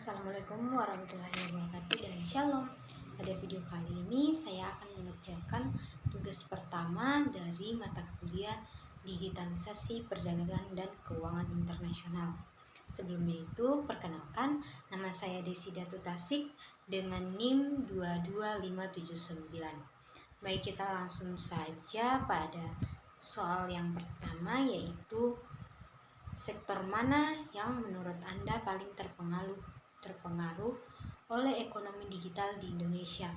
Assalamualaikum warahmatullahi wabarakatuh dan shalom. Pada video kali ini saya akan mengerjakan tugas pertama dari mata kuliah Digitalisasi Perdagangan dan Keuangan Internasional. Sebelumnya itu, perkenalkan, nama saya Desi Datu Tasik dengan NIM 22579. Baik, kita langsung saja pada soal yang pertama, yaitu sektor mana yang menurut Anda paling terpengaruh oleh ekonomi digital di Indonesia?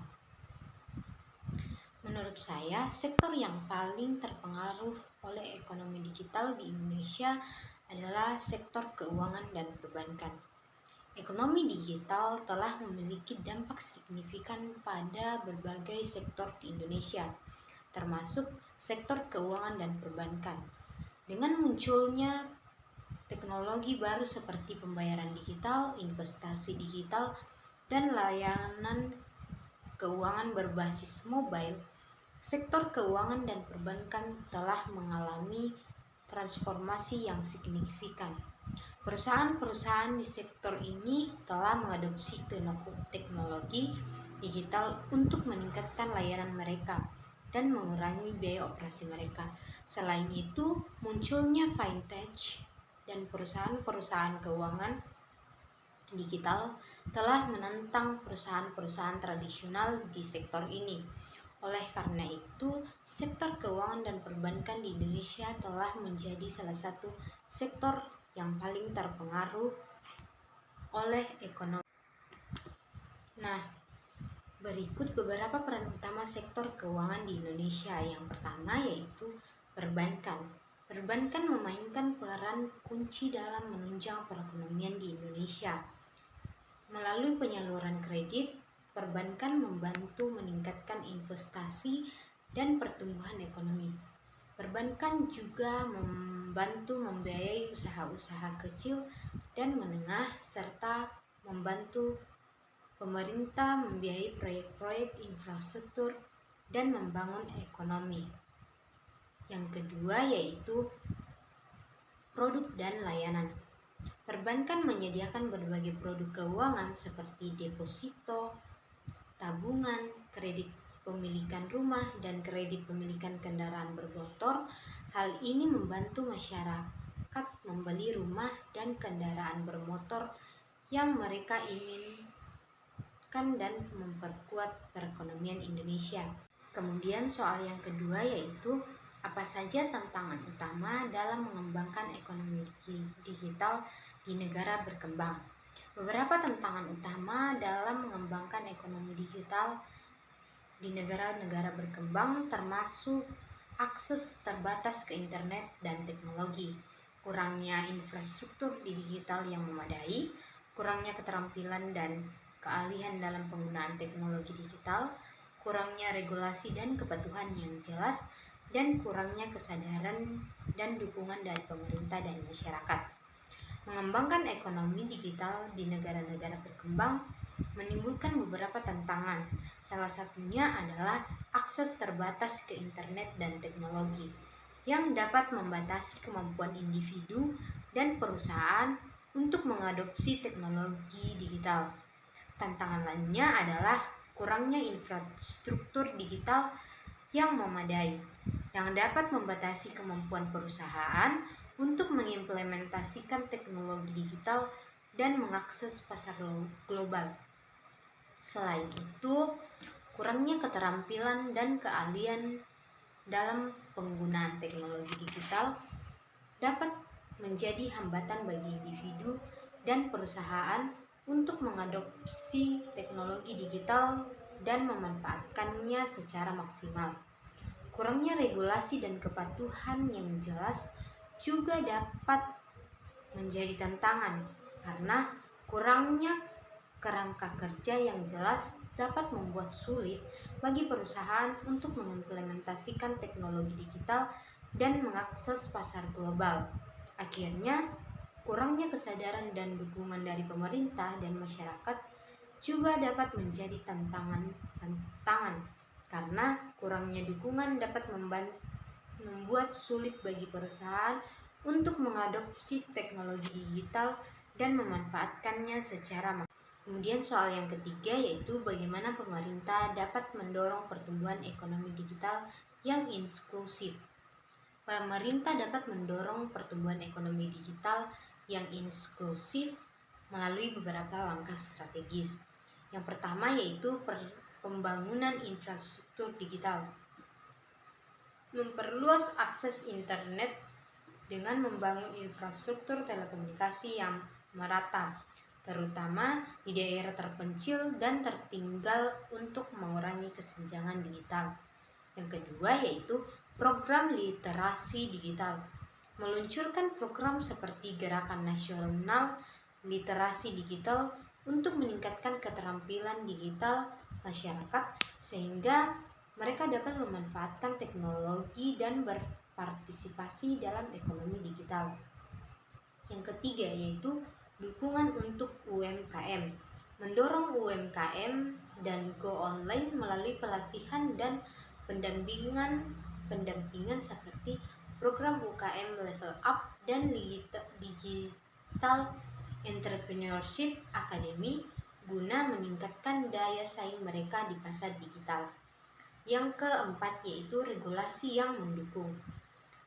Menurut saya, sektor yang paling terpengaruh oleh ekonomi digital di Indonesia adalah sektor keuangan dan perbankan. Ekonomi digital telah memiliki dampak signifikan pada berbagai sektor di Indonesia, termasuk sektor keuangan dan perbankan. Dengan munculnya teknologi baru seperti pembayaran digital, investasi digital, dan layanan keuangan berbasis mobile, sektor keuangan dan perbankan telah mengalami transformasi yang signifikan. Perusahaan-perusahaan di sektor ini telah mengadopsi teknologi digital untuk meningkatkan layanan mereka dan mengurangi biaya operasi mereka. Selain itu, munculnya fintech dan perusahaan-perusahaan keuangan digital telah menantang perusahaan-perusahaan tradisional di sektor ini. Oleh karena itu, sektor keuangan dan perbankan di Indonesia telah menjadi salah satu sektor yang paling terpengaruh oleh ekonomi. Nah, berikut beberapa peran utama sektor keuangan di Indonesia. Yang pertama yaitu perbankan. Perbankan memainkan peran kunci dalam menunjang perekonomian di Indonesia. Melalui penyaluran kredit, perbankan membantu meningkatkan investasi dan pertumbuhan ekonomi. Perbankan juga membantu membiayai usaha-usaha kecil dan menengah serta membantu pemerintah membiayai proyek-proyek infrastruktur dan membangun ekonomi. Yang kedua yaitu produk dan layanan. Perbankan menyediakan berbagai produk keuangan seperti deposito, tabungan, kredit pemilikan rumah, dan kredit pemilikan kendaraan bermotor. Hal ini membantu masyarakat membeli rumah dan kendaraan bermotor yang mereka inginkan dan memperkuat perekonomian Indonesia. Kemudian soal yang kedua yaitu apa saja tantangan utama dalam mengembangkan ekonomi digital di negara berkembang? Beberapa tantangan utama dalam mengembangkan ekonomi digital di negara-negara berkembang termasuk akses terbatas ke internet dan teknologi, kurangnya infrastruktur digital yang memadai, kurangnya keterampilan dan keahlian dalam penggunaan teknologi digital, kurangnya regulasi dan kepatuhan yang jelas, dan kurangnya kesadaran dan dukungan dari pemerintah dan masyarakat. Mengembangkan ekonomi digital di negara-negara berkembang menimbulkan beberapa tantangan. Salah satunya adalah akses terbatas ke internet dan teknologi yang dapat membatasi kemampuan individu dan perusahaan untuk mengadopsi teknologi digital. Tantangan lainnya adalah kurangnya infrastruktur digital yang memadai, yang dapat membatasi kemampuan perusahaan untuk mengimplementasikan teknologi digital dan mengakses pasar global. Selain itu, kurangnya keterampilan dan keahlian dalam penggunaan teknologi digital dapat menjadi hambatan bagi individu dan perusahaan untuk mengadopsi teknologi digital dan memanfaatkannya secara maksimal. Kurangnya regulasi dan kepatuhan yang jelas juga dapat menjadi tantangan karena kurangnya kerangka kerja yang jelas dapat membuat sulit bagi perusahaan untuk mengimplementasikan teknologi digital dan mengakses pasar global. Akhirnya, kurangnya kesadaran dan dukungan dari pemerintah dan masyarakat juga dapat menjadi tantangan karena kurangnya dukungan dapat membuat sulit bagi perusahaan untuk mengadopsi teknologi digital dan memanfaatkannya secara maksimal. Kemudian soal yang ketiga yaitu bagaimana pemerintah dapat mendorong pertumbuhan ekonomi digital yang inklusif. Pemerintah dapat mendorong pertumbuhan ekonomi digital yang inklusif melalui beberapa langkah strategis. Yang pertama yaitu pembangunan infrastruktur digital. Memperluas akses internet dengan membangun infrastruktur telekomunikasi yang merata, terutama di daerah terpencil dan tertinggal untuk mengurangi kesenjangan digital. Yang kedua yaitu program literasi digital. Meluncurkan program seperti Gerakan Nasional Literasi Digital untuk meningkatkan keterampilan digital masyarakat sehingga mereka dapat memanfaatkan teknologi dan berpartisipasi dalam ekonomi digital. Yang ketiga yaitu dukungan untuk UMKM. Mendorong UMKM dan go online melalui pelatihan dan pendampingan seperti program UKM Level Up dan Digital Entrepreneurship Academy guna meningkatkan daya saing mereka di pasar digital. Yang keempat yaitu regulasi yang mendukung.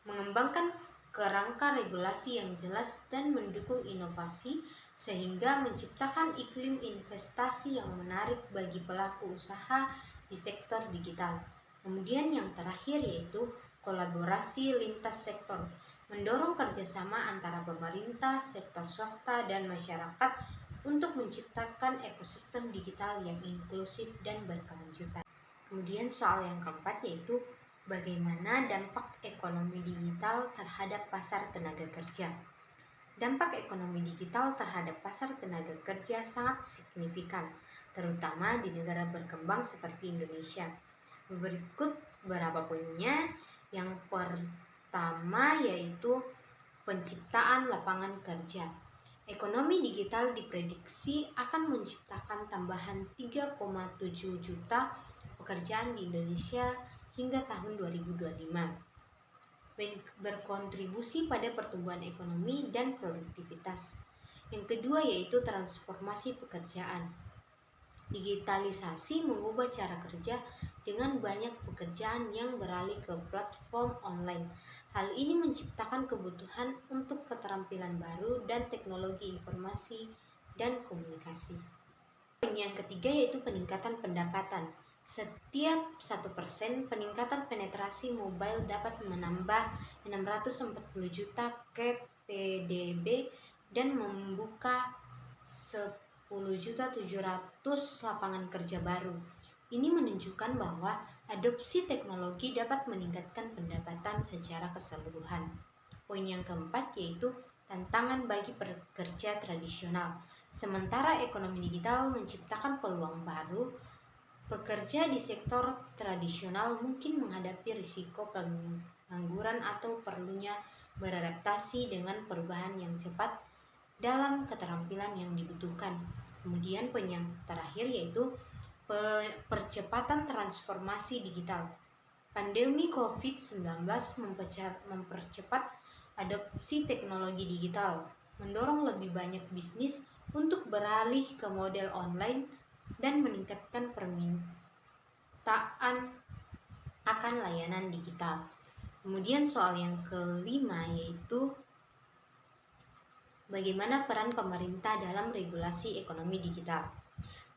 Mengembangkan kerangka regulasi yang jelas dan mendukung inovasi sehingga menciptakan iklim investasi yang menarik bagi pelaku usaha di sektor digital. Kemudian yang terakhir yaitu kolaborasi lintas sektor. Mendorong kerjasama antara pemerintah, sektor swasta, dan masyarakat untuk menciptakan ekosistem digital yang inklusif dan berkelanjutan. Kemudian soal yang keempat yaitu bagaimana dampak ekonomi digital terhadap pasar tenaga kerja. Dampak ekonomi digital terhadap pasar tenaga kerja sangat signifikan, terutama di negara berkembang seperti Indonesia. Berikut beberapa poinnya. Yang pertama yaitu penciptaan lapangan kerja. Ekonomi digital diprediksi akan menciptakan tambahan 3,7 juta pekerjaan di Indonesia hingga tahun 2025, berkontribusi pada pertumbuhan ekonomi dan produktivitas. Yang kedua yaitu transformasi pekerjaan. Digitalisasi mengubah cara kerja dengan banyak pekerjaan yang beralih ke platform online. Hal ini menciptakan kebutuhan untuk keterampilan baru dan teknologi informasi dan komunikasi. Yang ketiga yaitu peningkatan pendapatan. Setiap 1% peningkatan penetrasi mobile dapat menambah 640 juta PDB dan membuka 10.700.000 lapangan kerja baru. Ini menunjukkan bahwa adopsi teknologi dapat meningkatkan pendapatan secara keseluruhan. Poin yang keempat yaitu tantangan bagi pekerja tradisional. Sementara ekonomi digital menciptakan peluang baru, pekerja di sektor tradisional mungkin menghadapi risiko pengangguran atau perlunya beradaptasi dengan perubahan yang cepat dalam keterampilan yang dibutuhkan. Kemudian poin yang terakhir yaitu percepatan transformasi digital. Pandemi COVID-19 mempercepat adopsi teknologi digital, mendorong lebih banyak bisnis untuk beralih ke model online dan meningkatkan permintaan akan layanan digital. Kemudian soal yang kelima yaitu bagaimana peran pemerintah dalam regulasi ekonomi digital.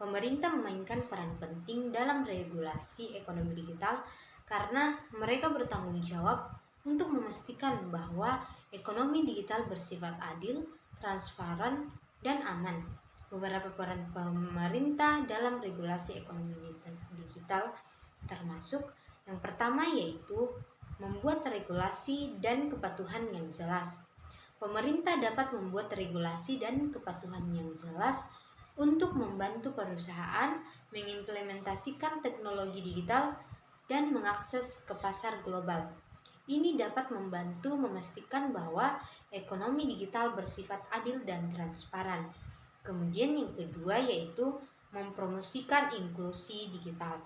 Pemerintah memainkan peran penting dalam regulasi ekonomi digital karena mereka bertanggung jawab untuk memastikan bahwa ekonomi digital bersifat adil, transparan, dan aman. Beberapa peran pemerintah dalam regulasi ekonomi digital termasuk yang pertama yaitu membuat regulasi dan kepatuhan yang jelas. Pemerintah dapat membuat regulasi dan kepatuhan yang jelas untuk membantu perusahaan mengimplementasikan teknologi digital dan mengakses ke pasar global. Ini dapat membantu memastikan bahwa ekonomi digital bersifat adil dan transparan. Kemudian yang kedua yaitu mempromosikan inklusi digital.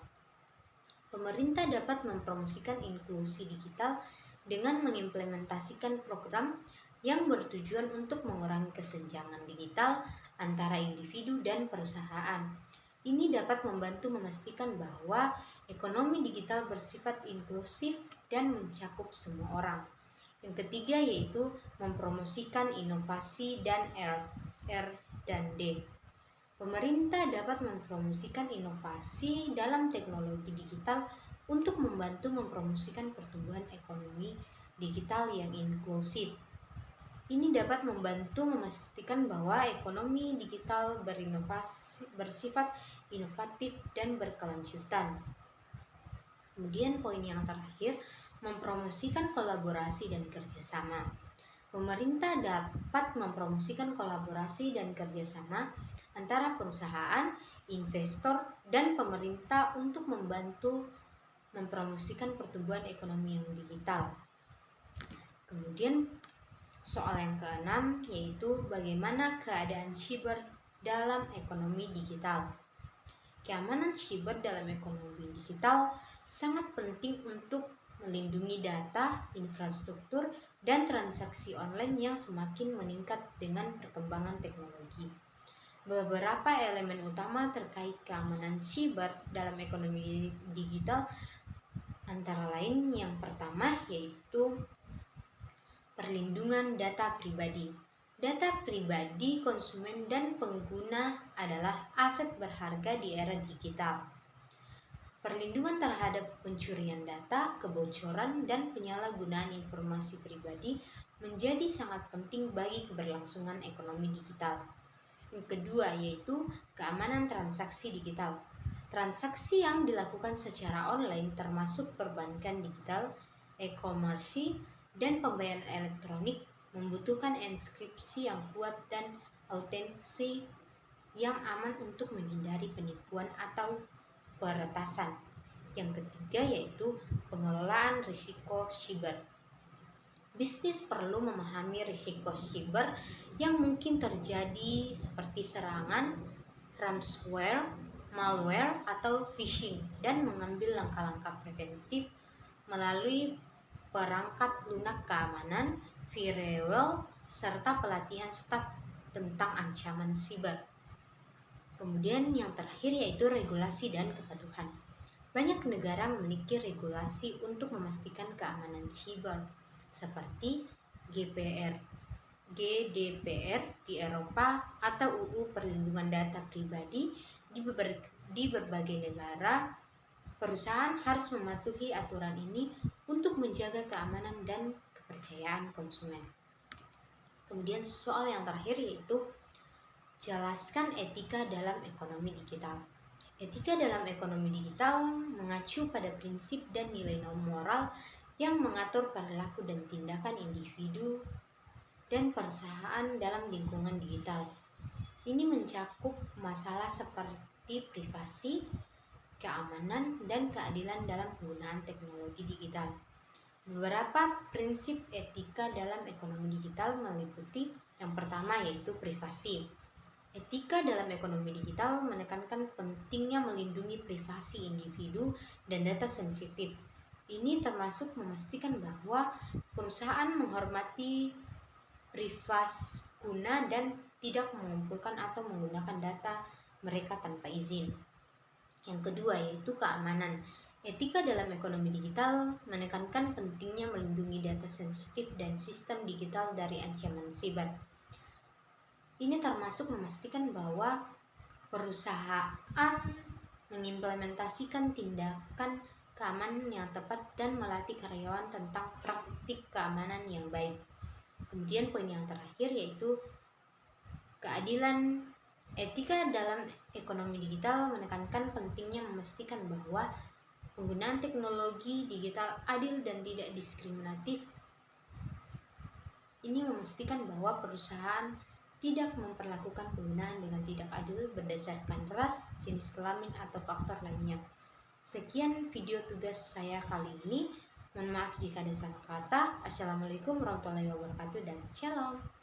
Pemerintah dapat mempromosikan inklusi digital dengan mengimplementasikan program yang bertujuan untuk mengurangi kesenjangan digital antara individu dan perusahaan. Ini dapat membantu memastikan bahwa ekonomi digital bersifat inklusif dan mencakup semua orang. Yang ketiga yaitu mempromosikan inovasi dan R&D. Pemerintah dapat mempromosikan inovasi dalam teknologi digital untuk membantu mempromosikan pertumbuhan ekonomi digital yang inklusif. Ini dapat membantu memastikan bahwa ekonomi digital bersifat inovatif dan berkelanjutan. Kemudian poin yang terakhir, mempromosikan kolaborasi dan kerjasama. Pemerintah dapat mempromosikan kolaborasi dan kerjasama antara perusahaan, investor, dan pemerintah untuk membantu mempromosikan pertumbuhan ekonomi yang digital. Kemudian soal yang keenam yaitu bagaimana keadaan siber dalam ekonomi digital. Keamanan siber dalam ekonomi digital sangat penting untuk melindungi data, infrastruktur, dan transaksi online yang semakin meningkat dengan perkembangan teknologi. Beberapa elemen utama terkait keamanan siber dalam ekonomi digital antara lain yang pertama yaitu perlindungan data pribadi. Data pribadi konsumen dan pengguna adalah aset berharga di era digital. Perlindungan terhadap pencurian data, kebocoran, dan penyalahgunaan informasi pribadi menjadi sangat penting bagi keberlangsungan ekonomi digital. Yang kedua yaitu keamanan transaksi digital. Transaksi yang dilakukan secara online termasuk perbankan digital, e-commerce, dan pembayaran elektronik membutuhkan enskripsi yang kuat dan autentisasi yang aman untuk menghindari penipuan atau peretasan. Yang ketiga yaitu pengelolaan risiko siber. Bisnis perlu memahami risiko siber yang mungkin terjadi seperti serangan, ransomware, malware, atau phishing dan mengambil langkah-langkah preventif melalui perangkat lunak keamanan, firewall, serta pelatihan staf tentang ancaman siber. Kemudian yang terakhir yaitu regulasi dan kepatuhan. Banyak negara memiliki regulasi untuk memastikan keamanan siber, seperti GDPR di Eropa atau UU Perlindungan Data Pribadi di berbagai negara. Perusahaan harus mematuhi aturan ini untuk menjaga keamanan dan kepercayaan konsumen. Kemudian soal yang terakhir yaitu jelaskan etika dalam ekonomi digital. Etika dalam ekonomi digital mengacu pada prinsip dan nilai moral yang mengatur perilaku dan tindakan individu dan perusahaan dalam lingkungan digital. Ini mencakup masalah seperti privasi, keamanan, dan keadilan dalam penggunaan teknologi digital. Beberapa prinsip etika dalam ekonomi digital meliputi yang pertama yaitu privasi. Etika dalam ekonomi digital menekankan pentingnya melindungi privasi individu dan data sensitif. Ini termasuk memastikan bahwa perusahaan menghormati privasi guna dan tidak mengumpulkan atau menggunakan data mereka tanpa izin. Yang kedua yaitu keamanan. Etika dalam ekonomi digital menekankan pentingnya melindungi data sensitif dan sistem digital dari ancaman siber. Ini termasuk memastikan bahwa perusahaan mengimplementasikan tindakan keamanan yang tepat dan melatih karyawan tentang praktik keamanan yang baik. Kemudian poin yang terakhir yaitu keadilan. Etika dalam ekonomi digital menekankan pentingnya memastikan bahwa penggunaan teknologi digital adil dan tidak diskriminatif. Ini memastikan bahwa perusahaan tidak memperlakukan penggunaan dengan tidak adil berdasarkan ras, jenis kelamin, atau faktor lainnya. Sekian video tugas saya kali ini. Mohon maaf jika ada salah kata. Assalamualaikum warahmatullahi wabarakatuh dan shalom.